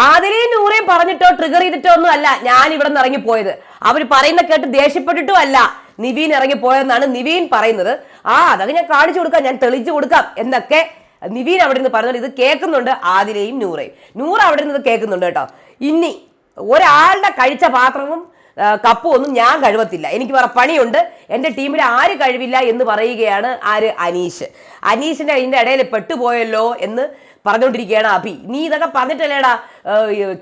ആദിലയും നൂറേയും പറഞ്ഞിട്ടോ ട്രിഗർ ചെയ്തിട്ടോ ഒന്നും അല്ല ഞാൻ ഇവിടെ നിന്ന് ഇറങ്ങിപ്പോയത്. അവർ പറയുന്ന കേട്ട് ദേഷ്യപ്പെട്ടിട്ടും അല്ല നിവീൻ ഇറങ്ങിപ്പോയെന്നാണ് നിവീൻ പറയുന്നത്. അതൊക്കെ ഞാൻ കാണിച്ചു കൊടുക്കാം, ഞാൻ തെളിച്ചു കൊടുക്കാം എന്നൊക്കെ നിവീൻ അവിടെ നിന്ന് പറഞ്ഞത്. ഇത് കേൾക്കുന്നുണ്ട് ആദിലയും നൂറയും. നൂറ അവിടെ നിന്ന് കേൾക്കുന്നുണ്ട് കേട്ടോ. ഇനി ഒരാളുടെ കഴിച്ച പാത്രവും കപ്പും ഒന്നും ഞാൻ കഴുവത്തില്ല, എനിക്ക് വേറെ പണിയുണ്ട്, എൻ്റെ ടീമിൽ ആര് കഴിവില്ല എന്ന് പറയുകയാണ് അനീഷ്. അനീഷിന്റെ ഇതിന്റെ ഇടയിൽ പെട്ടുപോയല്ലോ എന്ന് പറഞ്ഞുകൊണ്ടിരിക്കുകയാണ് അഭി. നീ ഇതൊക്കെ പറഞ്ഞിട്ടല്ലേടാ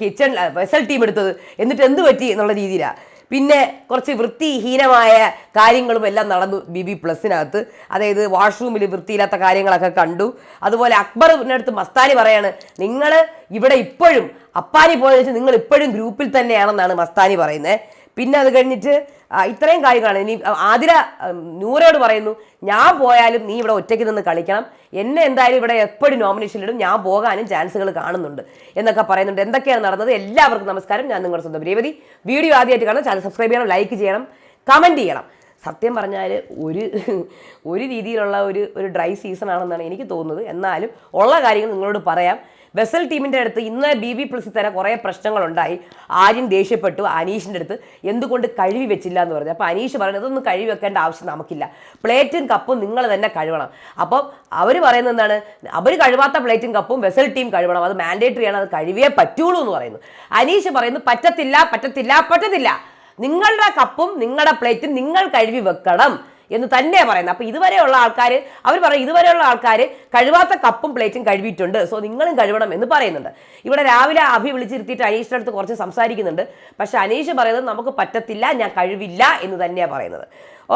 കിച്ചൺ വെസൽ ടീം എടുത്തത്, എന്നിട്ട് എന്ത് പറ്റി എന്നുള്ള രീതിയിലാണ്. പിന്നെ കുറച്ച് വൃത്തിഹീനമായ കാര്യങ്ങളും എല്ലാം നടന്നു BB പ്ലസിനകത്ത്. അതായത് വാഷ്റൂമിൽ വൃത്തിയില്ലാത്ത കാര്യങ്ങളൊക്കെ കണ്ടു. അതുപോലെ അക്ബറിൻ്റെ അടുത്ത് മസ്താനി പറയാണ്, നിങ്ങൾ ഇവിടെ ഇപ്പോഴും അപ്പാനി പോയെന്ന് വെച്ചാൽ നിങ്ങൾ ഇപ്പോഴും ഗ്രൂപ്പിൽ തന്നെയാണെന്നാണ് മസ്താനി പറയുന്നത്. പിന്നെ അത് കഴിഞ്ഞിട്ട് ഇത്രയും കാര്യങ്ങളാണ്. ഇനി ആതിര നൂറയോട് പറയുന്നു, ഞാൻ പോയാലും നീ ഇവിടെ ഒറ്റയ്ക്ക് നിന്ന് കളിക്കണം, എന്നെ എന്തായാലും ഇവിടെ എപ്പോഴും നോമിനേഷനിലിടും, ഞാൻ പോകാനും ചാൻസുകൾ കാണുന്നുണ്ട് എന്നൊക്കെ പറയുന്നുണ്ട്. എന്തൊക്കെയാണ് നടന്നത്? എല്ലാവർക്കും നമസ്കാരം, ഞാൻ നിങ്ങളുടെ സ്വന്തം രേവതി. വീഡിയോ ആദ്യമായിട്ട് കാണാം, ചാനൽ സബ്സ്ക്രൈബ് ചെയ്യണം, ലൈക്ക് ചെയ്യണം, കമൻറ്റ് ചെയ്യണം. സത്യം പറഞ്ഞാൽ ഒരു രീതിയിലുള്ള ഒരു ഡ്രൈ സീസൺ ആണെന്നാണ് എനിക്ക് തോന്നുന്നത്. എന്നാലും ഉള്ള കാര്യങ്ങൾ നിങ്ങളോട് പറയാം. വെസൽ ടീമിൻ്റെ അടുത്ത് ഇന്ന് BB പ്ലസിൽ തന്നെ കുറേ പ്രശ്നങ്ങളുണ്ടായി. ആര്യൻ ദേഷ്യപ്പെട്ടു അനീഷിൻ്റെ അടുത്ത്, എന്തുകൊണ്ട് കഴുകി വെച്ചില്ല എന്ന് പറഞ്ഞു. അപ്പോൾ അനീഷ് പറയുന്നത് ഇതൊന്നും കഴുകി വെക്കേണ്ട ആവശ്യം നമുക്കില്ല, പ്ലേറ്റും കപ്പും നിങ്ങൾ തന്നെ കഴുകണം. അപ്പം അവർ പറയുന്നത് എന്താണ്, അവർ കഴുകാത്ത പ്ലേറ്റും കപ്പും വെസൽ ടീം കഴുകണം, അത് മാൻഡേറ്ററി ആണ്, അത് കഴുകിയേ പറ്റുള്ളൂ എന്ന് പറയുന്നു. അനീഷ് പറയുന്നു പറ്റത്തില്ല പറ്റത്തില്ല പറ്റത്തില്ല, നിങ്ങളുടെ കപ്പും നിങ്ങളുടെ പ്ലേറ്റും നിങ്ങൾ കഴുകി വെക്കണം എന്ന് തന്നെയാണ് പറയുന്നത്. അപ്പോൾ ഇതുവരെയുള്ള ആൾക്കാർ അവർ പറയും, ഇതുവരെയുള്ള ആൾക്കാർ കഴുകാത്ത കപ്പും പ്ലേറ്റും കഴുകിയിട്ടുണ്ട്, സോ നിങ്ങളും കഴുകണം എന്ന് പറയുന്നുണ്ട്. ഇവിടെ രാവിലെ അഭി വിളിച്ചിരുത്തിയിട്ട് അനീഷിൻ്റെ അടുത്ത് കുറച്ച് സംസാരിക്കുന്നുണ്ട്. പക്ഷെ അനീഷ് പറയുന്നത് നമുക്ക് പറ്റത്തില്ല, ഞാൻ കഴിവില്ല എന്ന് തന്നെയാണ് പറയുന്നത്.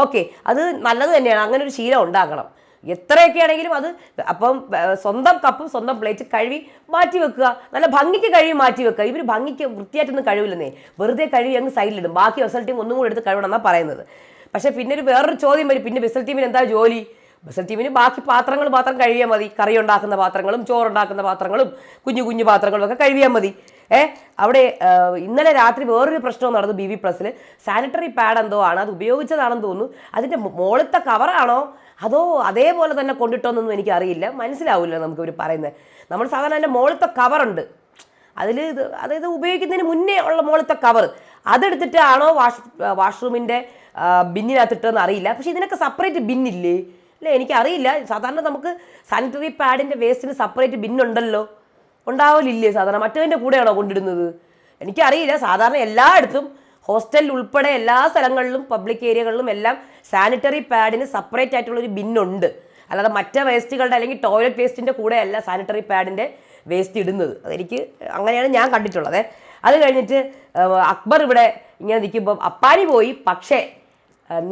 ഓക്കെ, അത് നല്ലത് തന്നെയാണ്, അങ്ങനെ ഒരു ശീലം ഉണ്ടാക്കണം. എത്രയൊക്കെ ആണെങ്കിലും അത് അപ്പം സ്വന്തം കപ്പും സ്വന്തം പ്ലേറ്റ് കഴുകി മാറ്റി വെക്കുക, നല്ല ഭംഗിക്ക് കഴുകി മാറ്റി വെക്കുക. ഇവർ ഭംഗിക്ക് വൃത്തിയായിട്ടൊന്നും കഴിവില്ലെന്നേ, വെറുതെ കഴുകി അങ്ങ് സൈഡിലിടും, ബാക്കി വെസൽ ടീം ഒന്നും കൂടെ എടുത്ത് കഴുകണം എന്നാണ് പറയുന്നത്. പക്ഷെ പിന്നെ വേറൊരു ചോദ്യം വരും, പിന്നെ വെസൽ ടീമിന് എന്താ ജോലി? വെസൽ ടീമിന് ബാക്കി പാത്രങ്ങൾ മാത്രം കഴുകിയാൽ മതി, കറി ഉണ്ടാക്കുന്ന പാത്രങ്ങളും ചോറുണ്ടാക്കുന്ന പാത്രങ്ങളും കുഞ്ഞു കുഞ്ഞു പാത്രങ്ങളും ഒക്കെ കഴുകിയാൽ മതി. അവിടെ ഇന്നലെ രാത്രി വേറൊരു പ്രശ്നം നടന്നു BB പ്ലസിൽ. സാനിറ്ററി പാഡ് എന്തോ ആണ്, അത് ഉപയോഗിച്ചതാണെന്ന് തോന്നുന്നു. അതിൻ്റെ മുകളിലത്തെ കവറാണോ അതോ അതേപോലെ തന്നെ കൊണ്ടിട്ടോന്നൊന്നും എനിക്കറിയില്ല, മനസ്സിലാവില്ല നമുക്ക് ഇവർ പറയുന്നത്. നമ്മൾ സാധാരണ അതിൻ്റെ മുകളിലത്തെ കവറുണ്ട്, അതിൽ അതായത് ഉപയോഗിക്കുന്നതിന് മുന്നേ ഉള്ള മുകളിലത്തെ കവർ അതെടുത്തിട്ടാണോ വാഷ്റൂമിൻ്റെ ബിന്നിനകത്തിട്ടെന്ന് അറിയില്ല. പക്ഷെ ഇതിനൊക്കെ സെപ്പറേറ്റ് ബിന്നില്ലേ അല്ലേ? എനിക്കറിയില്ല. സാധാരണ നമുക്ക് സാനിറ്ററി പാഡിൻ്റെ വേസ്റ്റിന് സെപ്പറേറ്റ് ബിന്നുണ്ടല്ലോ, ഉണ്ടാവലില്ലേ സാധാരണ? മറ്റതിൻ്റെ കൂടെയാണോ കൊണ്ടിടുന്നത്? എനിക്കറിയില്ല. സാധാരണ എല്ലായിടത്തും ഹോസ്റ്റലിൽ ഉൾപ്പെടെ എല്ലാ സ്ഥലങ്ങളിലും പബ്ലിക് ഏരിയകളിലും എല്ലാം സാനിറ്ററി പാഡിന് സെപ്പറേറ്റ് ആയിട്ടുള്ളൊരു ബിന്നുണ്ട്. അല്ലാതെ മറ്റേ വേസ്റ്റുകളുടെ അല്ലെങ്കിൽ ടോയ്ലറ്റ് വേസ്റ്റിൻ്റെ കൂടെ അല്ല സാനിറ്ററി പാഡിൻ്റെ വേസ്റ്റ് ഇടുന്നത്. അതെനിക്ക് അങ്ങനെയാണ് ഞാൻ കണ്ടിട്ടുള്ളത്. അത് കഴിഞ്ഞിട്ട് അക്ബർ ഇവിടെ ഇങ്ങനെ നിൽക്കുമ്പോൾ അപ്പാനി പോയി, പക്ഷേ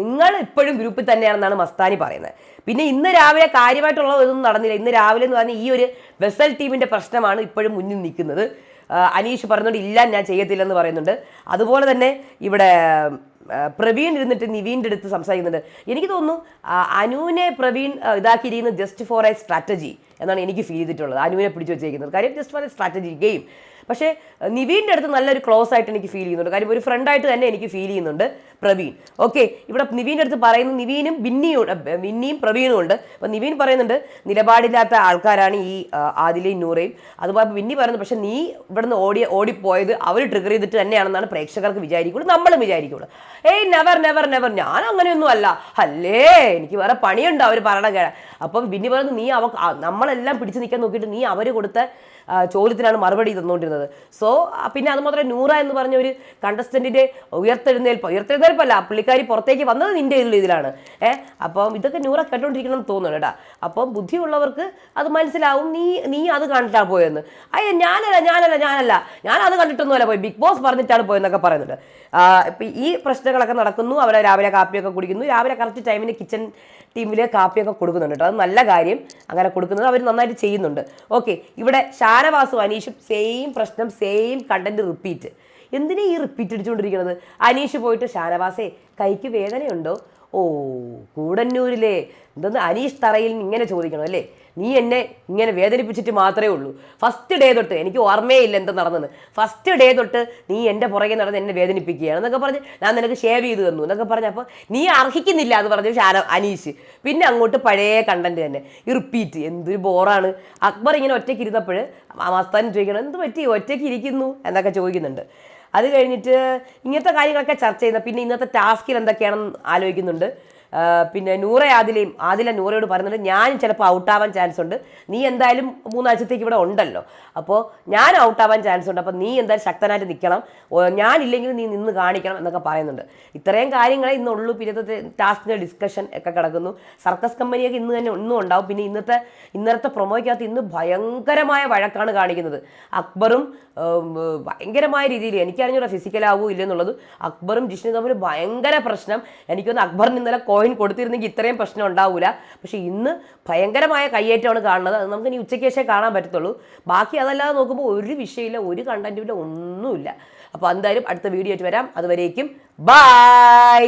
നിങ്ങൾ ഇപ്പോഴും ഗ്രൂപ്പിൽ തന്നെയാണെന്നാണ് മസ്താനി പറയുന്നത്. പിന്നെ ഇന്ന് രാവിലെ കാര്യമായിട്ടുള്ള ഇതൊന്നും നടന്നില്ല. ഇന്ന് രാവിലെ എന്ന് പറഞ്ഞാൽ ഈ ഒരു വെസൽ ടീമിൻ്റെ പ്രശ്നമാണ് ഇപ്പോഴും മുന്നിൽ നിൽക്കുന്നത്. അനീഷ് പറയുന്നുണ്ട് ഇല്ല ഞാൻ ചെയ്യത്തില്ലെന്ന് പറയുന്നുണ്ട്. അതുപോലെ തന്നെ ഇവിടെ പ്രവീൺ ഇരുന്നിട്ട് നിവീൻ്റെ അടുത്ത് സംസാരിക്കുന്നുണ്ട്. എനിക്ക് തോന്നുന്നു അനുവിനെ പ്രവീൺ ഇതാക്കിയിരിക്കുന്നത് ജസ്റ്റ് ഫോർ എ സ്ട്രാറ്റജി എന്നാണ് എനിക്ക് ഫീൽ ചെയ്തിട്ടുള്ളത്. അനുവിനെ പിടിച്ചു വെച്ചേക്കുന്നത് കാര്യം just for a strategy game. പക്ഷേ നിവീൻ്റെ അടുത്ത് നല്ലൊരു ക്ലോസ് ആയിട്ട് എനിക്ക് ഫീൽ ചെയ്യുന്നുണ്ട്. കാര്യം ഒരു ഫ്രണ്ടായിട്ട് തന്നെ എനിക്ക് ഫീൽ ചെയ്യുന്നുണ്ട് പ്രവീൺ. ഓക്കെ, ഇവിടെ നിവീൻ്റെ അടുത്ത് പറയുന്നു വിന്നിയും പ്രവീണും ഉണ്ട്. അപ്പോൾ നിവീൻ പറയുന്നുണ്ട് നിലപാടില്ലാത്ത ആൾക്കാരാണ് ഈ ആദിലയും നൂറയും. അതുപോലെ വിന്നി പറയുന്നു പക്ഷേ നീ ഇവിടുന്ന് ഓടിപ്പോയത് അവർ ട്രിഗർ ചെയ്തിട്ട് തന്നെയാണെന്നാണ് പ്രേക്ഷകർക്ക് വിചാരിക്കുള്ളൂ, നമ്മളും വിചാരിക്കുള്ളൂ. നെവർ നെവർ നെവർ, ഞാൻ അങ്ങനെയൊന്നും അല്ല, അല്ലേ എനിക്ക് വേറെ പണിയുണ്ട് അവർ പറയണ കേടാ. അപ്പം വിന്നി പറയുന്നു നീ നമ്മളെല്ലാം പിടിച്ചു നിൽക്കാൻ നോക്കിയിട്ട് നീ അവർ കൊടുത്ത ചോദ്യത്തിനാണ് മറുപടി തന്നുകൊണ്ടിരുന്നത്. സോ പിന്നെ അതുമാത്രം നൂറ എന്ന് പറഞ്ഞ ഒരു കണ്ടസ്റ്റന്റിന്റെ ഉയർത്തെഴുന്നേൽപ്പല്ല, പുള്ളിക്കാരി പുറത്തേക്ക് വന്നത് നിന്റെ ഇതിലാണ്. അപ്പം ഇതൊക്കെ നൂറ കേട്ടോണ്ടിരിക്കണം എന്ന് തോന്നുന്നു കേട്ടാ. അപ്പം ബുദ്ധിയുള്ളവർക്ക് അത് മനസ്സിലാവും, നീ അത് കണ്ടിട്ടാണ് പോയെന്ന്. ഞാൻ അത് കണ്ടിട്ടൊന്നുമല്ല പോയി, ബിഗ് ബോസ് പറഞ്ഞിട്ടാണ് പോയെന്നൊക്കെ പറയുന്നുണ്ട്. ഇപ്പം ഈ പ്രശ്നങ്ങളൊക്കെ നടക്കുന്നു. അവരെ രാവിലെ കാപ്പിയൊക്കെ കുടിക്കുന്നു, രാവിലെ കറക്റ്റ് ടൈമിന് കിച്ചൺ ടീമിലെ കാപ്പിയൊക്കെ കൊടുക്കുന്നുണ്ട് കേട്ടോ. അത് നല്ല കാര്യം, അങ്ങനെ കൊടുക്കുന്നത് അവർ നന്നായിട്ട് ചെയ്യുന്നുണ്ട്. ഓക്കെ, ഇവിടെ ഷാനവാസും അനീഷും സെയിം പ്രശ്നം, സെയിം കണ്ടന്റ് റിപ്പീറ്റ്. എന്തിനാ ഈ റിപ്പീറ്റ് അടിച്ചുകൊണ്ടിരിക്കുന്നത്? അനീഷ് പോയിട്ട് ഷാനവാസേ കൈക്ക് വേദനയുണ്ടോ? ഓ കൂടന്നൂരിലെ എന്തെന്ന് അനീഷ് തറയിൽ ഇങ്ങനെ ചോദിക്കണം അല്ലേ? നീ എന്നെ ഇങ്ങനെ വേദനിപ്പിച്ചിട്ട് മാത്രമേ ഉള്ളൂ. ഫസ്റ്റ് ഡേ തൊട്ട് എനിക്ക് ഓർമ്മയേ ഇല്ല എന്താ നടന്നത്. ഫസ്റ്റ് ഡേ തൊട്ട് നീ എൻ്റെ പുറകെ നടന്ന് എന്നെ വേദനിപ്പിക്കുകയാണ് എന്നൊക്കെ പറഞ്ഞ് ഞാൻ നിനക്ക് ഷേവ് ചെയ്ത് തന്നു എന്നൊക്കെ പറഞ്ഞപ്പോൾ നീ അർഹിക്കുന്നില്ല എന്ന് പറഞ്ഞു അനീഷ്. പിന്നെ അങ്ങോട്ട് പഴയ കണ്ടന്റ് തന്നെ ഈ റിപ്പീറ്റ്. എന്തൊരു ബോറാണ്. അക്ബർ ഇങ്ങനെ ഒറ്റയ്ക്ക് ഇരുന്നപ്പോൾ മസ്താൻ ചോദിക്കണം എന്ത് പറ്റി ഒറ്റയ്ക്ക് ഇരിക്കുന്നു എന്നൊക്കെ ചോദിക്കുന്നുണ്ട്. അത് കഴിഞ്ഞിട്ട് ഇങ്ങനത്തെ കാര്യങ്ങളൊക്കെ ചർച്ച ചെയ്യുന്ന പിന്നെ ഇന്നത്തെ ടാസ്കിൽ എന്തൊക്കെയാണെന്ന് ആലോചിക്കുന്നുണ്ട്. പിന്നെ ആദില നൂറയോട് പറയുന്നുണ്ട് ഞാൻ ചിലപ്പോൾ ഔട്ടാവാൻ ചാൻസ് ഉണ്ട്, നീ എന്തായാലും 3 ആഴ്ചത്തേക്ക് ഇവിടെ ഉണ്ടല്ലോ, അപ്പോൾ ഞാൻ ഔട്ടാവാൻ ചാൻസ് ഉണ്ട്, അപ്പോൾ നീ എന്തായാലും ശക്തനായിട്ട് നിൽക്കണം, ഞാനില്ലെങ്കിൽ നീ നിന്ന് കാണിക്കണം എന്നൊക്കെ പറയുന്നുണ്ട്. ഇത്രയും കാര്യങ്ങളെ ഇന്നുള്ളൂ. പിന്നെ ടാസ്കിൻ്റെ ഡിസ്കഷൻ ഒക്കെ കിടക്കുന്നു. സർക്കസ് കമ്പനിയൊക്കെ ഇന്നും ഉണ്ടാവും. പിന്നെ ഇന്നലത്തെ പ്രൊമോയ്ക്കകത്ത് ഇന്ന് ഭയങ്കരമായ വഴക്കാണ് കാണിക്കുന്നത്. അക്ബറും ഭയങ്കരമായ രീതിയിൽ എനിക്കറിഞ്ഞൂടാ ഫിസിക്കലാവോ ഇല്ലെന്നുള്ളത്. അക്ബറും ജിഷ്ണു തമ്മിൽ ഭയങ്കര പ്രശ്നം. എനിക്കൊന്ന് അക്ബറിന് ഇന്നലെ കോയിൻ കൊടുത്തിരുന്നെങ്കിൽ ഇത്രയും പ്രശ്നം ഉണ്ടാവില്ല. പക്ഷെ ഇന്ന് ഭയങ്കരമായ കയ്യേറ്റമാണ് കാണുന്നത്. അത് നമുക്ക് ഇനി ഉച്ചയ്ക്ക് ശേഷമേ കാണാൻ പറ്റത്തുള്ളൂ. ബാക്കി അതല്ലാതെ നോക്കുമ്പോൾ ഒരു വിഷയമില്ല, ഒരു കണ്ടന്റുമില്ല, ഒന്നുമില്ല. അപ്പോൾ എന്തായാലും അടുത്ത വീഡിയോ ആയിട്ട് വരാം. അതുവരേക്കും ബൈ.